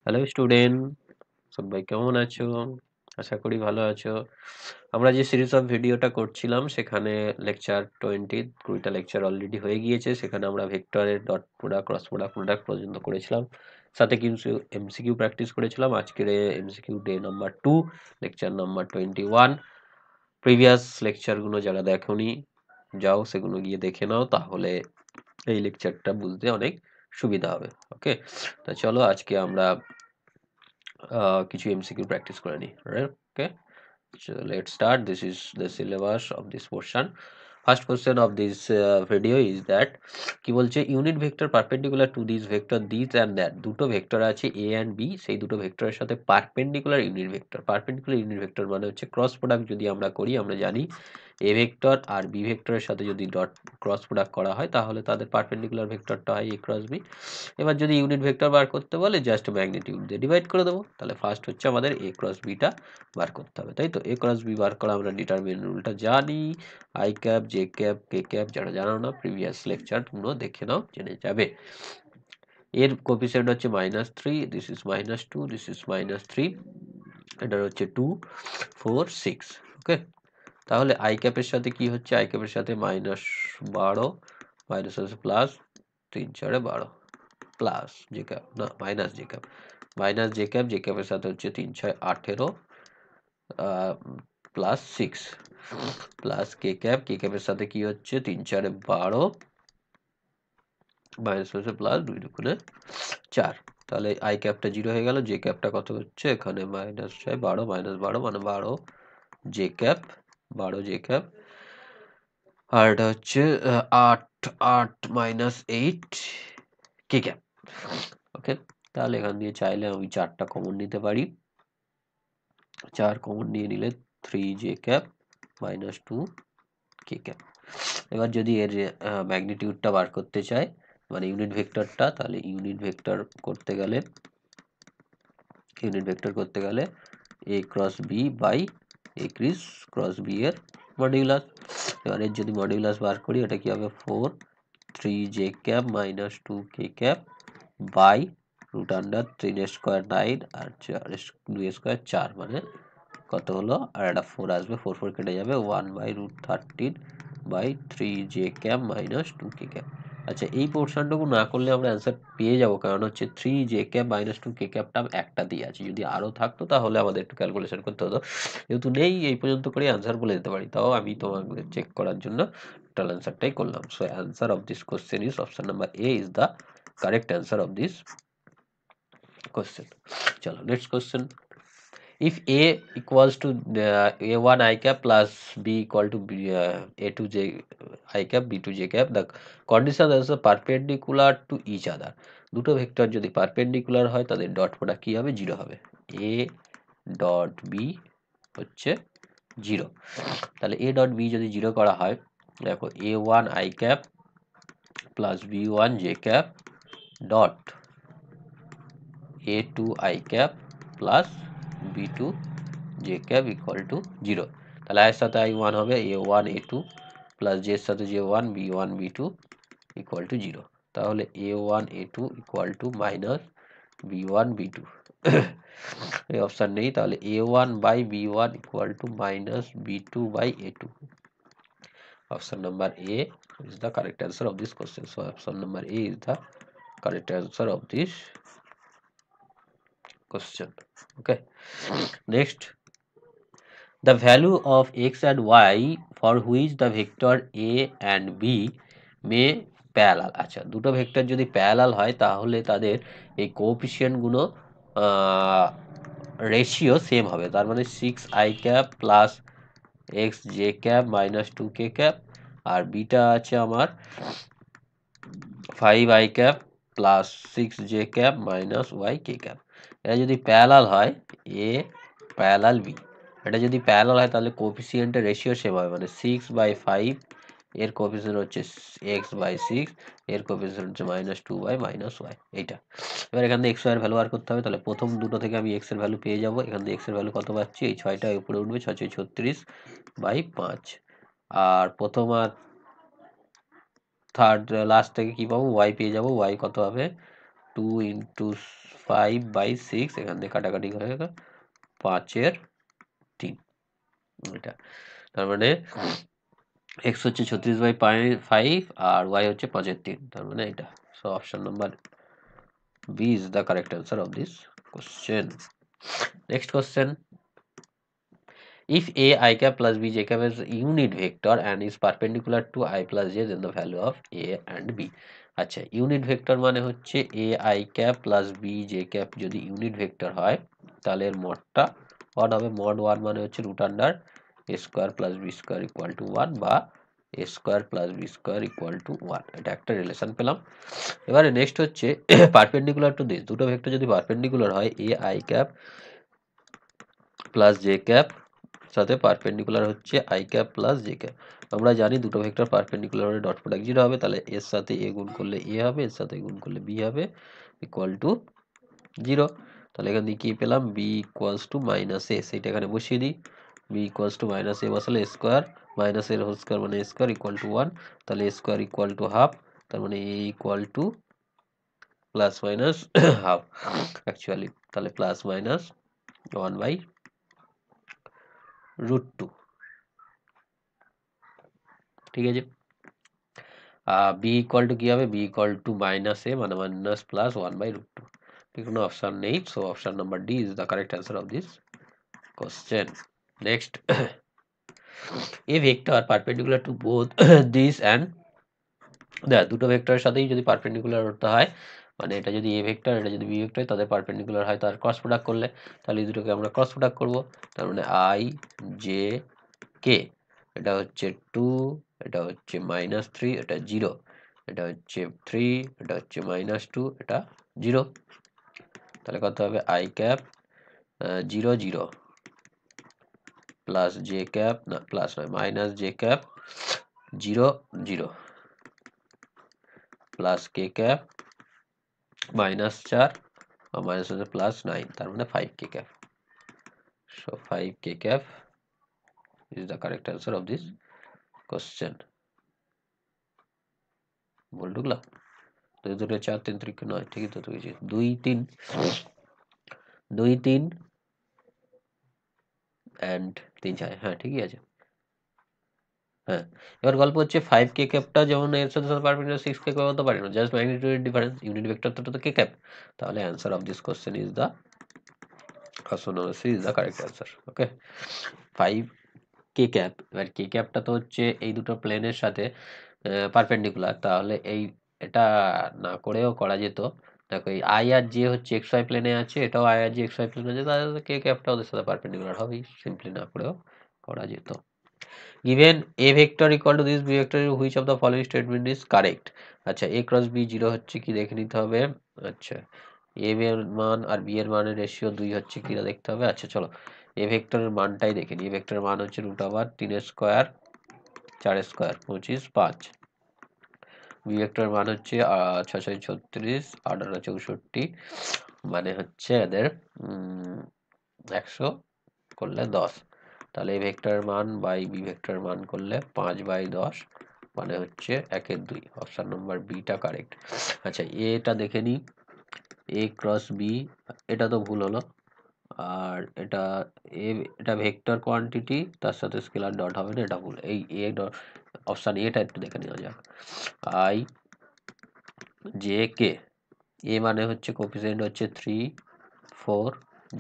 Hello student, সবাই কেমন আছো? আশা করি ভালো আছো। আমরা যে সিরিজ অফ ভিডিওটা করছিলাম সেখানে লেকচার 20টা লেকচার অলরেডি হয়ে গিয়েছে। সেখানে আমরা ভেক্টরের ডট প্রোডাক্ট, ক্রস প্রোডাক্ট পর্যন্ত করেছিলাম। সাথে কিছু এমসিকিউ প্র্যাকটিস করেছিলাম। আজকের MCQ day number 2, lecture number 21। Previous লেকচারগুলো যারা দেখোনি, যাও সেগুলো গিয়ে দেখে নাও, তাহলে এই লেকচারটা বুঝতে অনেক সুবিধা হবে। ওকে, তা চলো আজকে আমরা কিছু এমসিকিউ প্র্যাকটিস করে নিই। ওকে, so let's start. This is the syllabus of this portion. First question of this video is that কি বলছে, unit vector perpendicular to this vector this and that. দুটো ভেক্টর আছে এ অ্যান্ড বি, সেই দুটো ভেক্টরের সাথে perpendicular unit vector. Perpendicular unit vector মানে হচ্ছে ক্রস প্রোডাক্ট যদি আমরা করি, আমরা জানি এ ভেক্টর আর বি ভেক্টরের সাথে যদি ডট ক্রস প্রোডাক্ট করা হয় তাহলে তাদের পারপেন্ডিকুলার ভেক্টরটা হয় এ ক্রস বি। এবার যদি ইউনিট ভেক্টর বার করতে বলে জাস্ট ম্যাগনিটিউড দিয়ে ডিভাইড করে দেবো। তাহলে ফার্স্ট হচ্ছে আমাদের এ ক্রস বিটা বার করতে হবে, তাই তো। এ ক্রস বি বার করা আমরা ডিটারমিনেন্ট রুলটা জানি। I cap, J cap, K cap, যারা জানো না প্রিভিয়াস লেকচার গুলো দেখে নাও, জেনে যাবে। এর কোএফিসিয়েন্ট হচ্ছে -3, দিস ইজ -2, দিস ইজ -3, এটা হচ্ছে 2, 4, 6। ওকে, তাহলে আই ক্যাপের সাথে কি হচ্ছে, আই ক্যাপের সাথে -12, মাইনাস হচ্ছে প্লাস 3 4 12, প্লাস জে ক্যাপ না minus J cap, minus J cap, J ক্যাপের সাথে হচ্ছে 3 6 18, plus 6, plus K cap, K ক্যাপের সাথে কি হচ্ছে 3 4 12, মাইনাস হচ্ছে প্লাস 2 দুগুণে 4। তাহলে আই ক্যাপটা 0 হয়ে গেল। জে ক্যাপটা কত হচ্ছে এখানে -12, -12 মানে 12 জে ক্যাপ, 12 জে ক্যাপ, আর এটা হচ্ছে 8 8 -8 কে ক্যাপ। ওকে, তাহলে এখান দিয়ে চাইলে আমি 4টা কমন নিতে পারি। 4 কমন নিয়ে নিলে 3 জে ক্যাপ -2 কে ক্যাপ। এবার যদি এর ম্যাগনিটিউডটা বার করতে চাই, মানে ইউনিট ভেক্টরটা, তাহলে ইউনিট ভেক্টর করতে গেলে A cross B by A cross B এর মডিউলাস। এবার এর যদি মডিউলাস বার করি, এটা কি হবে 4 3 j cap -2 k cap by √3 square 9 আর 2 স্কোয়ার 4, মানে কত হলো, আর একটা 4 আসবে, 4 4 কেটে যাবে, 1/√13 by 3 j cap -2 k cap. আচ্ছা, এই পোর্শনটুকু না করলে আমরা অ্যান্সার পেয়ে যাব, কারণ হচ্ছে 3 জে ক্যাপ -2 কে ক্যাপটা একটা দিয়ে আছে। যদি আরও থাকতো তাহলে আমাদের একটু ক্যালকুলেশন করতে হতো, যেহেতু নেই এই পর্যন্ত করে অ্যান্সার বলে দিতে পারি। তাও আমি তোমাদের চেক করার জন্য টোটাল অ্যান্সারটাই করলাম। So answer of this question is option number A is the correct answer of this question. চলো next question. If A equals to A1 I cap plus B equal to A2 J I cap B2 J cap, the condition is perpendicular to each other. দুটো vector যদি perpendicular হয় তাদের dot product কি হবে, 0 হবে। A dot B হচ্ছে 0। তাহলে A dot B যদি 0 করা হয়, দেখো A1 I cap plus B1 J cap dot A2 I cap plus B2 J cap equal to 0। তাহলে এর সাথে I1 হবে A1 A2 প্লাস J এর সাথে J1 B1 B2 equal to 0। তাহলে A1 A2 equal to minus B1 B2, এই option নেই, তাহলে A1 by B1 equal to minus B2 by A2। Option number A is the correct answer of this question. So option number A is the correct answer of this question. Okay, next, the value of x and y for which the vector a and b may parallel। আচ্ছা, দুটো vector যদি parallel হয় তাহলে তাদের এই coefficient গুলো ratio same হবে। তার মানে 6i cap plus x J cap -2 k cap, আর বিটা আছে আমার 5i cap plus 6 J cap -y কে ক্যাপ। এটা যদি প্যারালাল হয়, এ প্যারালাল বি, এটা যদি প্যারালাল হয় তাহলে কোএফিসিয়েন্টের রেশিও সেম হবে, মানে 6/5 এর কোএফিসিয়েন্ট হচ্ছে x/6, এর কোএফিসিয়েন্ট হচ্ছে -2/-y, এইটা। এবার এখান থেকে x এর ভ্যালু বার করতে হবে। তাহলে প্রথম দুটো থেকে আমি x এর ভ্যালু পেয়ে যাব। এখান থেকে x এর ভ্যালু কত পাচ্ছি, এই 6টা উপরে উঠবে, 6 6 36/5, আর প্রথম আর থার্ড লাস্ট থেকে কি পাবো, y পেয়ে যাব। y কত হবে, 2 ইন্টু 5/6, এখান থেকে কাটাকাটি হয়ে গেল 5/3, এটা তার মানে x হচ্ছে 36/5 আর y হচ্ছে 5/3, তার মানে এটা। So option number B is the correct answer of this question. Next question. If a I cap plus b j cap is a unit vector and is perpendicular to I plus j, then the value of a and b. আচ্ছা, unit vector মানে হচ্ছে a I cap plus b j cap যদি unit vector হয় তাহলে এর মডটা 1 হবে। Mod 1 মানে হচ্ছে root under a square plus b square equal to 1 বা a square plus b square equal to 1, এটা একটা রিলেশন পেলাম। এবারে নেক্সট হচ্ছে পারপেন্ডিকুলার টু দিস, দুটো ভেক্টর যদি পারপেন্ডিকুলার হয় a I cap plus j cap সাথে পারপেন্ডিকুলার হচ্ছে i cap plus j cap. আমরা জানি দুটো ভেক্টর পারপেন্ডিকুলার হলে ডট প্রোডাক্ট 0 হবে, তাহলে এর সাথে a গুণ করলে a হবে, এর সাথে গুণ করলে b হবে ইকুয়াল টু 0। তাহলে এখান থেকে কি পেলাম, b equals to minus a, সেইটা এখানে বসিয়ে দিই। b equals to minus a বসালে a স্কোয়ার মাইনাস এর হোল স্কোয়ার মানে a স্কোয়ার ইকুয়াল টু 1, তাহলে a square equal to half, তার মানে a equal to plus minus half actually, তাহলে প্লাস মাইনাস 1/√2, ঠিক আছে। বি ইকুয়াল টু কি হবে, বি ইকুয়াল টু মাইনাস এ মানে মাইনাস প্লাস 1/√2, কোনো অপশন নেই। So option number D is the correct answer of this question. Next, A vector perpendicular to both this and that, দুটো ভেক্টরের সাথেই যদি পারপেন্ডিকুলার হতে হয়, মানে এটা যদি এ ভেক্টর এটা যদি বি ভেক্টর তাদের পারপেন্ডিকুলার হয়, তার ক্রস প্রোডাক্ট করলে, তাহলে এই দুটোকে আমরা ক্রস প্রোডাক্ট করব। তার মানে আই জে কে, এটা হচ্ছে 2, এটা হচ্ছে -3, এটা 0, এটা হচ্ছে 3, এটা হচ্ছে -2, এটা 0, তাহলে কত হবে i cap 0 0 plus J cap, না প্লাস নয় minus J cap 0 0 plus K cap -4 আর মাইনাস হচ্ছে +9, তার মানে 5k cap. So 5k cap is the correct answer of this question. বল ঢুকলাম 2 2 4 3 3 9, ঠিকই তো তুই 2 3 2 3 and 3 4, হ্যাঁ ঠিকই আছে। হ্যাঁ, এবার গল্প হচ্ছে 5k ক্যাপটা যেমন এর সাথে পারপেন্ডিকুলার 6k ক্যাপ হতে পারে না, just magnitude difference, unit vector তো k ক্যাপ, তাহলে answer of this question is the option number C is the correct answer. Okay, 5k cap, এবার k ক্যাপটা তো হচ্ছে এই দুটো প্লেনের সাথে পারপেন্ডিকুলার, তাহলে এই এটা না করেও করা যেত। দেখো এই আই আর জে হচ্ছে এক্স ওয়াই প্লেনে আছে, এটাও আই আর জে এক্স ওয়াই প্লেনে আছে, তাহলে কে ক্যাপটা ওদের সাথে পারপেন্ডিকুলার হবেই, সিম্পলি না করেও করা যেত। Given a vector equal to this b vector, which of the following statement is correct? আচ্ছা, a cross b 0 হচ্ছে কি দেখে নিতে হবে। আচ্ছা, a এর মান আর b এর মানের রেশিও 2 হচ্ছে কি দেখতে হবে। আচ্ছা চলো a ভেক্টরের মানটাই দেখে নিই। a ভেক্টরের মান হচ্ছে √3 স্কয়ার 4 স্কয়ার 25 5, b ভেক্টরের মান হচ্ছে 6 36 18 64, মানে হচ্ছে এদের 100 করলে 10, তাহলে এই ভেক্টরের মান বাই বি ভেক্টরের মান করলে 5/10, মানে হচ্ছে 1/2, অপশন নাম্বার বিটা কারেক্ট। আচ্ছা, এটা দেখে নিই, এ ক্রস বি, এটা তো ভুল হলো, আর এটা এটা ভেক্টর কোয়ান্টিটি, তার সাথে স্কেলার ডট হবে না, এটা ভুল। এই এ ডট অপশন এটা একটু দেখে নেওয়া যাক। আই জে কে, এ মানে হচ্ছে কোফিসিয়েন্ট হচ্ছে 3 4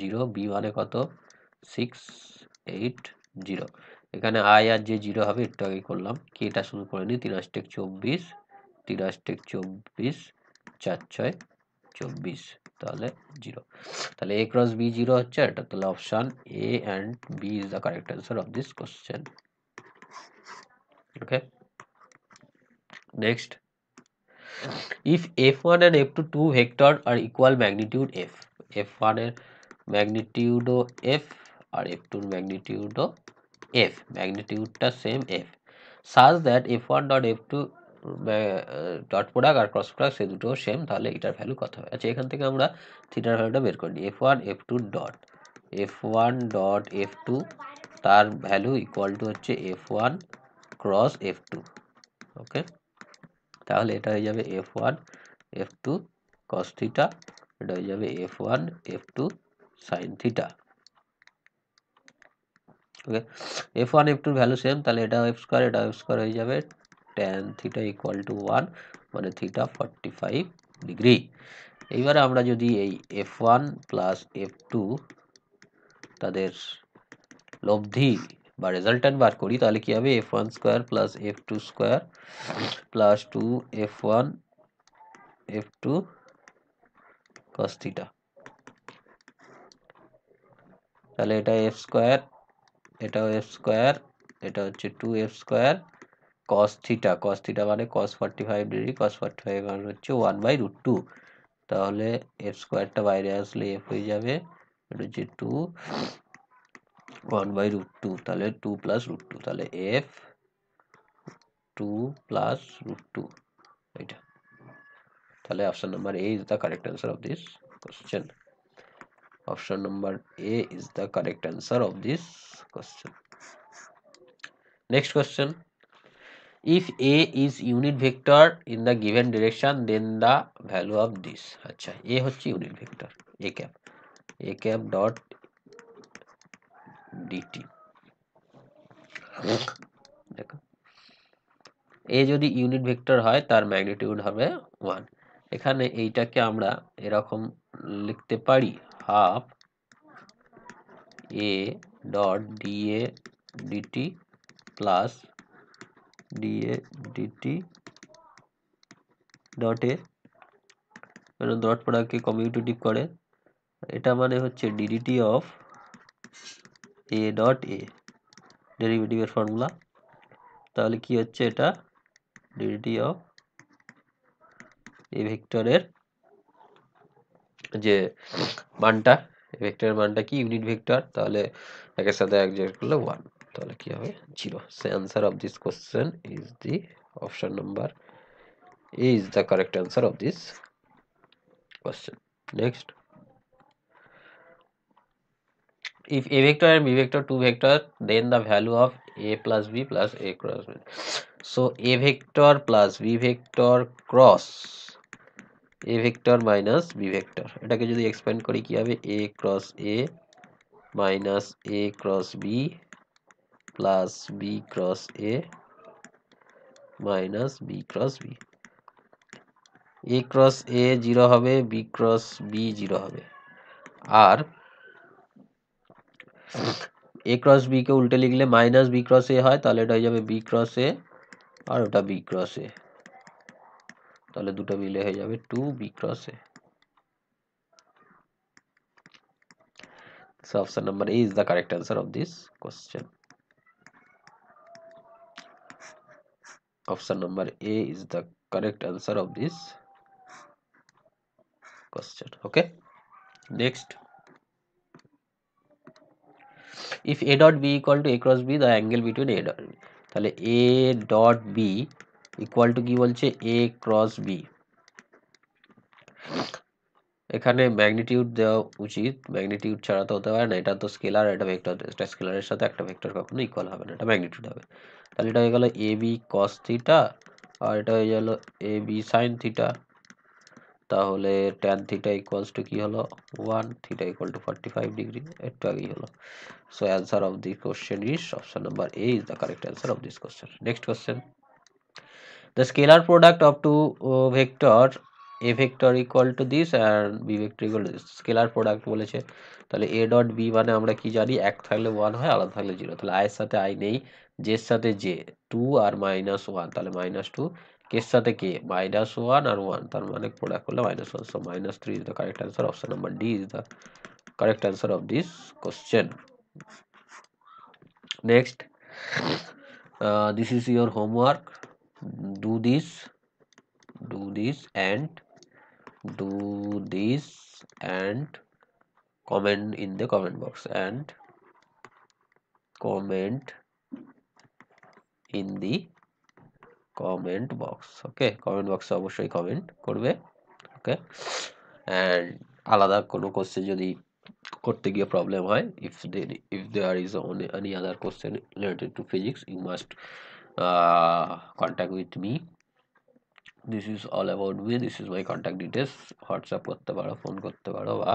0, বি মানে কত 6 8 0, এখানে আই আর যে 0 হবে, একটু আগে করলাম কি, এটা শুরু করে নিই। 3 8 24 3 8 24 4 6 24, তাহলে 0, তাহলে a ক্রস বি 0 হচ্ছে এটা, তাহলে option A and B is the correct answer of this question. Okay, next, if f1 and f2 two vector are equal magnitude f, f1 এর ম্যাগনিটিউড ও f আর f2 এর ম্যাগনিটিউড ও f, ম্যাগনিটিউডটা same f, such that f1 dot f2 dot product আর cross product সে দুটো same, তাহলে এটার ভ্যালু কত হবে। আচ্ছা, এখান থেকে আমরা থিটার ভ্যালুটা বের করে নিই। f1 ডট f2 তার ভ্যালু ইকুয়াল টু হচ্ছে f1 ক্রস f2। ওকে, তাহলে এটা হয়ে যাবে f1 f2 cos theta, এটা হয়ে যাবে f1 f2 sin theta। ওকে, f1 f2 এর ভ্যালু সেম, তাহলে এটা f স্কয়ার এটা f স্কয়ার হয়ে যাবে tan theta ইকুয়াল টু 1, মানে থিটা 45 ডিগ্রি। এইবারে আমরা যদি এই f1 প্লাস f2 তাদের লব্ধি বা রেজাল্ট্যান্ট বার করি, তাহলে কি হবে f1 square plus f2 square plus 2 f1 f2 cos theta। তাহলে এটা f স্কয়ার, এটাও f স্কয়ার, এটা হচ্ছে 2f স্কয়ার cos theta মানে cos 45 ডিগ্রি, cos 45 মানে হচ্ছে 1/√2। তাহলে f স্কয়ারটা বাইরে আসলে f হয়ে যাবে, এটা হচ্ছে 2 1/√2, তাহলে 2 প্লাস √2, তাহলে f 2 প্লাস √2 এটা। তাহলে option number A is the correct answer of this question. Option number A is the correct answer of this question. Next question. If A is unit vector in the given direction, then the value of this. আচ্ছা, A হচ্ছে unit vector, a cap dot dt। দেখো, A যদি unit vector হয় তার magnitude হবে 1। এখানে এইটাকে আমরা এরকম লিখতে পারি, half a dot dA dt plus dA dt dot a, মানে ডট প্রোডাক্টকে কমিউটেটিভ করে, এটা মানে হচ্ছে ddt of a dot a, ডেরিভেটিভের ফর্মুলা। তাহলে কি হচ্ছে, এটা ddt অফ a ভেক্টরের যে মানটা, ভেক্টরের মানটা কি ইউনিট ভেক্টর, তাহলে একের সাথে এক যোগ করলে 1, তাহলে কি হবে 0। So answer of this question is the option number A is the correct answer of this question. Next, if A vector and B vector two vector, then the value of A plus B plus A cross B. So A vector plus B vector cross A vector minus B vector, এটাকে যদি expand করি কি হবে, A cross A minus A cross B plus B cross A minus B cross B। A cross A 0 হবে, B cross B 0 হবে, আর A cross B কে উল্টে লিখলে minus B cross A হয়, তাহলে এটা হয়ে যাবে B cross A আর ওটা B cross A, তাহলে দুটো মিলে হয়ে যাবে 2B cross A। So option number A is the correct answer of this question. Option number A is the correct answer of this question. Okay. Next, if A dot B equal to A cross B, the angle between A dot B, তাহলে A dot B equal to কি বলছে, A cross B। এখানে magnitude দেওয়া উচিত, magnitude ছাড়া তো হতে পারে না, এটা তো স্কেলার, এটা ভেক্টর, একটা স্কেলারের সাথে একটা ভেক্টর কখনো ইকুয়াল হবে না, এটা ম্যাগনিটিউড হবে। তাহলে এটা হয়ে গেল এ বি কস থিটা, আর এটা হয়ে গেল এ বি সাইন থিটা। তাহলে ট্যান থিটা ইকুয়ালস টু কি হলো 1, থিটা ইকুয়াল টু 45 ডিগ্রি, একটু আগেই হলো। So answer of the question is option number A is the correct answer of this question. Next question, the scalar product of two vector a vector equal to this and b vector equal to this, scalar product বলেছে, তাহলে a dot b মানে আমরা কি জানি, এক থাকলে 1 হয়, আলাদা থাকলে 0, তাহলে i এর সাথে i নেই, j এর সাথে j 2 আর -1, তাহলে -2, k এর সাথে k -1 আর 1, তার মানে প্রোডাক্ট করলে -1, so -3 is the correct answer, option number D is the correct answer of this question. Next, this is your homework, do this and do this and comment in the comment box and comment in the comment box. Okay, comment box এ অবশ্যই comment করবে। ওকে, and আলাদা কোনো question যদি করতে গিয়ে problem হয়, if there is any other question related to physics, you must contact with me this is all about me, this is my contact details. WhatsApp করতে পারো, ফোন করতে পারো, বা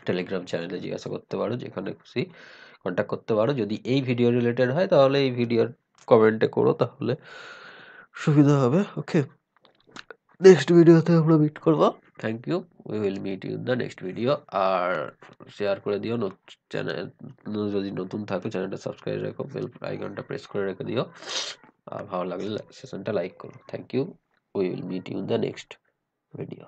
টেলিগ্রাম চ্যানেলে জিজ্ঞাসা করতে পারো, যেখানে খুশি কন্ট্যাক্ট করতে পারো। যদি এই ভিডিও রিলেটেড হয় তাহলে এই ভিডিওর কমেন্টে করো, তাহলে সুবিধা হবে। ওকে, নেক্সট ভিডিওতে আমরা মিট করবো। Thank you, we will meet you in the next video. আর শেয়ার করে দিও, চ্যানেল যদি নতুন থাকো চ্যানেলটা সাবস্ক্রাইব রেখো, বেল আইকনটা প্রেস করে রেখে দিও। আর ভালো লাগলে সেশনটা লাইক করো। Thank you, we will meet you in the next video.